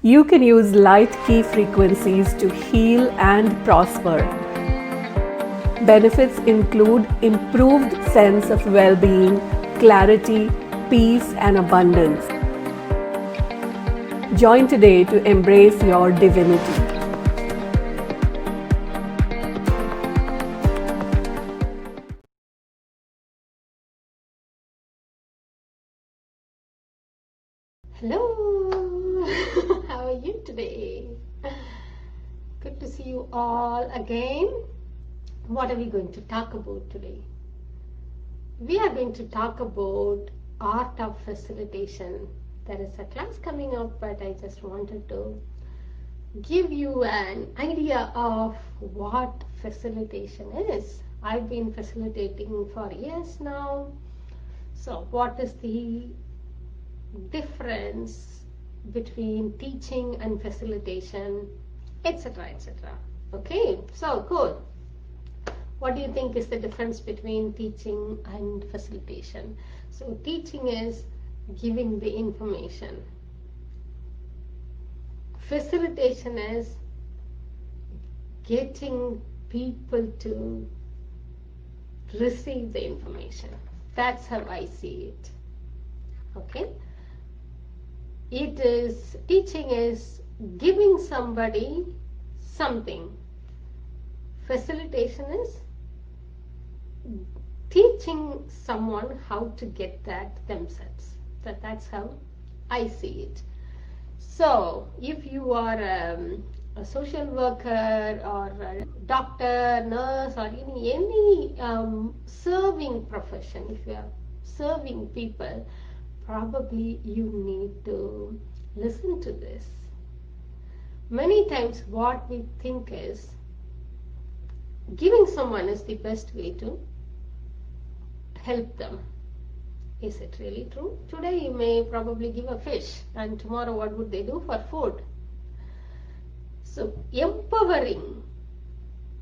You can use light key frequencies to heal and prosper. Benefits include improved sense of well-being, clarity, peace, and abundance. Join today to embrace your divinity. Hello, how are you today? Good to see you all again. What are we going to talk about today? We are going to talk about art of facilitation. There is a class coming up, but I just wanted to give you an idea of what facilitation is. I've been facilitating for years now. So what is the difference between teaching and facilitation, etc., etc. Okay, so cool. What do you think is the difference between teaching and facilitation? So teaching is giving the information. Facilitation is getting people to receive the information. That's how I see it. Okay. Teaching is giving somebody something. Facilitation is teaching someone how to get that themselves. That's how I see it. So if you are a social worker or a doctor, nurse, or any serving profession, if you are serving people, probably you need to listen to this. Many times what we think is giving someone is the best way to help them. Is it really true? Today you may probably give a fish, and tomorrow what would they do for food? So empowering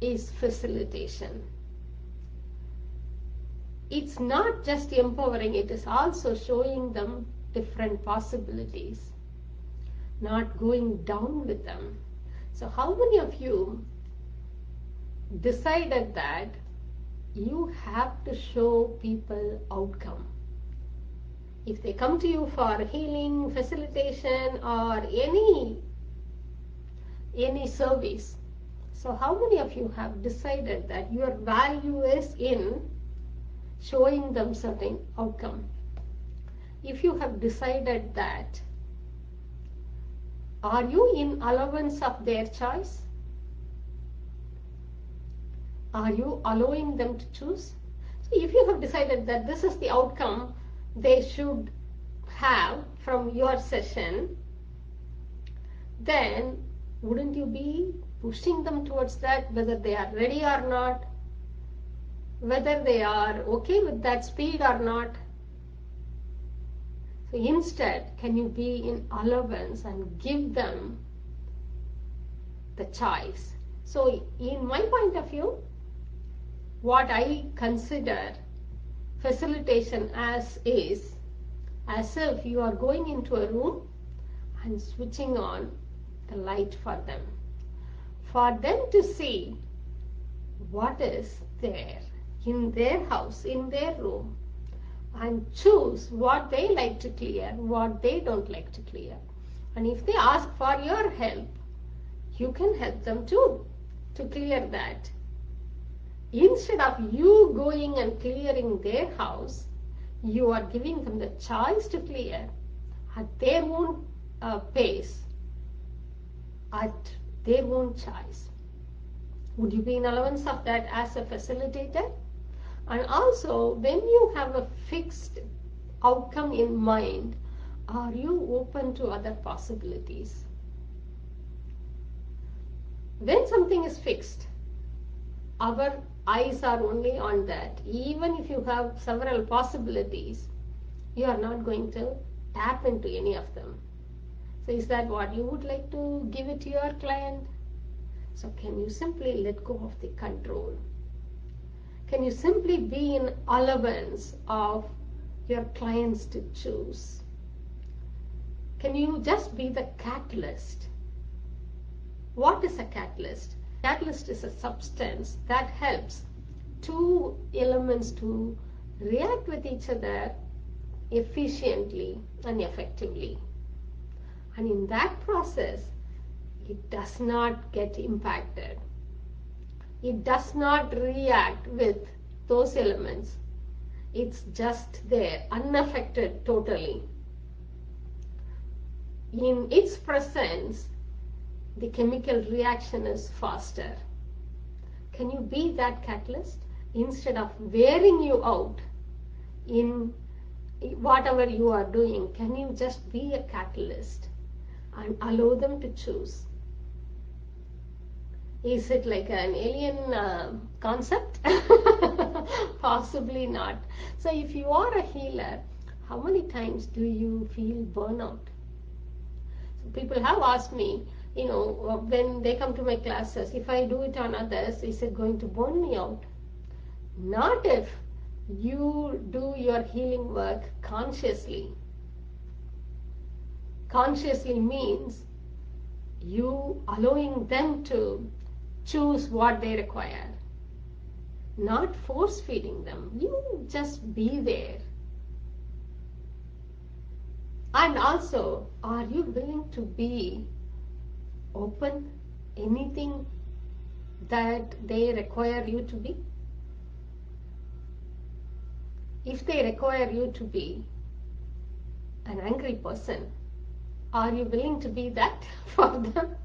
is facilitation. It's not just empowering, it is also showing them different possibilities, not going down with them. So how many of you decided that you have to show people outcome? If they come to you for healing, facilitation, or any service, so how many of you have decided that your value is in showing them certain outcome? If you have decided that, are you in allowance of their choice? Are you allowing them to choose? So if you have decided that this is the outcome they should have from your session, then wouldn't you be pushing them towards that, whether they are ready or not, whether they are okay with that speed or not? So instead, can you be in allowance and give them the choice? So in my point of view, what I consider facilitation as is as if you are going into a room and switching on the light for them to see what is there in their house, in their room, and choose what they like to clear, what they don't like to clear. And if they ask for your help, you can help them too to clear that. Instead of you going and clearing their house, you are giving them the choice to clear at their own pace, at their own choice. Would you be in allowance of that as a facilitator? And also, when you have a fixed outcome in mind, are you open to other possibilities? When something is fixed, our eyes are only on that. Even if you have several possibilities, you are not going to tap into any of them. So is that what you would like to give it to your client? So can you simply let go of the control? Can you simply be in allowance of your clients to choose? Can you just be the catalyst? What is a catalyst? Catalyst is a substance that helps two elements to react with each other efficiently and effectively. And in that process, it does not get impacted. It does not react with those elements. It's just there, unaffected totally. In its presence, the chemical reaction is faster. Can you be that catalyst instead of wearing you out in whatever you are doing? Can you just be a catalyst and allow them to choose? Is it like an alien concept? Possibly not. So if you are a healer, how many times do you feel burnout? So people have asked me, when they come to my classes, if I do it on others, is it going to burn me out? Not if you do your healing work consciously. Consciously means you allowing them to choose what they require, not force feeding them. You just be there. And also, are you willing to be open anything that they require you to be? If they require you to be an angry person, are you willing to be that for them?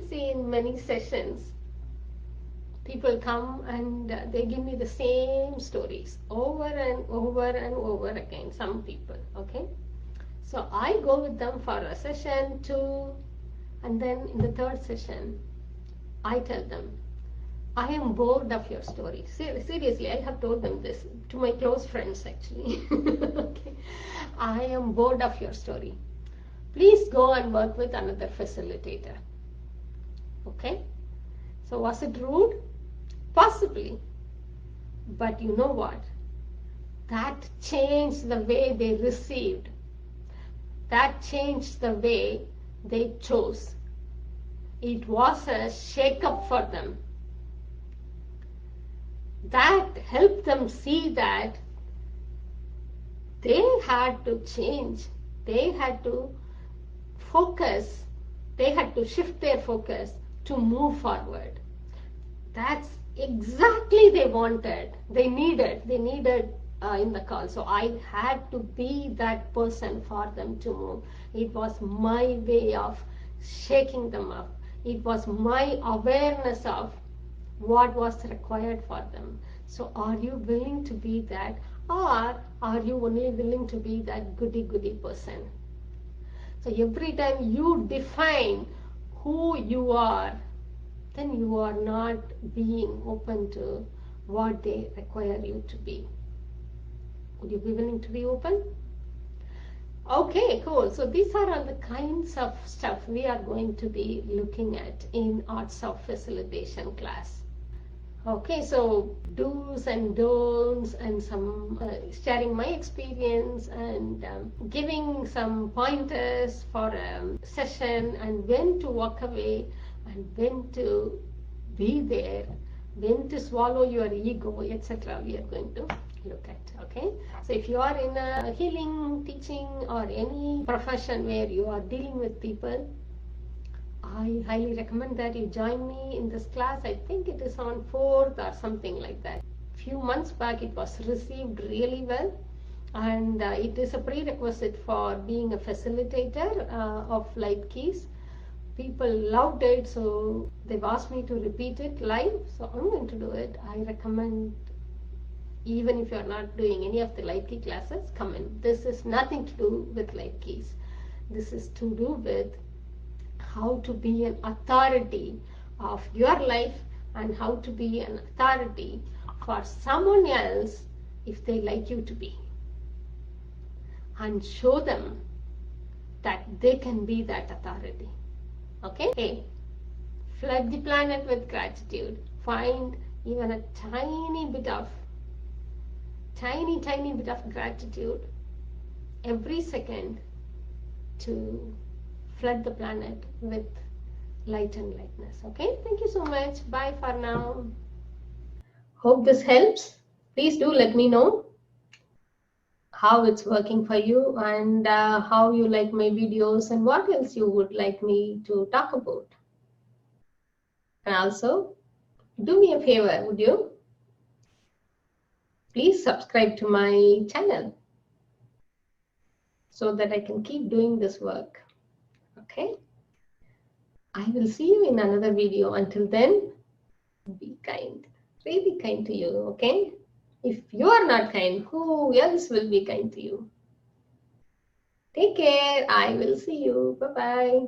See, in many sessions, people come and they give me the same stories over and over and over again, some people, okay? So I go with them for a session, 2, and then in the 3rd session, I tell them, I am bored of your story. Seriously, I have told them this to my close friends actually. Okay. I am bored of your story. Please go and work with another facilitator. Okay? So was it rude? Possibly. But you know what? That changed the way they received. That changed the way they chose. It was a shake-up for them. That helped them see that they had to change. They had to focus. They had to shift their focus to move forward. That's exactly they wanted. They needed in the call. So I had to be that person for them to move. It was my way of shaking them up. It was my awareness of what was required for them. So are you willing to be that, or are you only willing to be that goody person? So every time you define who you are, then you are not being open to what they require you to be. Would you be willing to be open? Okay, cool. So these are all the kinds of stuff we are going to be looking at in Arts of Facilitation class. Okay, so do's and don'ts and some sharing my experience and giving some pointers for a session and when to walk away and when to be there, when to swallow your ego, etc. we are going to look at. Okay, so if you are in a healing, teaching or any profession where you are dealing with people, I highly recommend that you join me in this class. I think it is on 4th or something like that. Few months back it was received really well, and it is a prerequisite for being a facilitator of light keys. People loved it, so they've asked me to repeat it live, so I'm going to do it. I recommend, even if you're not doing any of the light key classes, come in. This is nothing to do with light keys. This is to do with how to be an authority of your life and how to be an authority for someone else if they like you to be, and show them that they can be that authority. Okay? Hey, flood the planet with gratitude. Find even a tiny bit of gratitude every second to flood the planet with light and lightness. Okay, thank you so much. Bye for now. Hope this helps. Please do let me know how it's working for you, and how you like my videos, and what else you would like me to talk about. And also, do me a favor, would you? Please subscribe to my channel so that I can keep doing this work. Okay? I will see you in another video. Until then, be kind. Really kind to you, okay? If you are not kind, who else will be kind to you? Take care. I will see you. Bye-bye.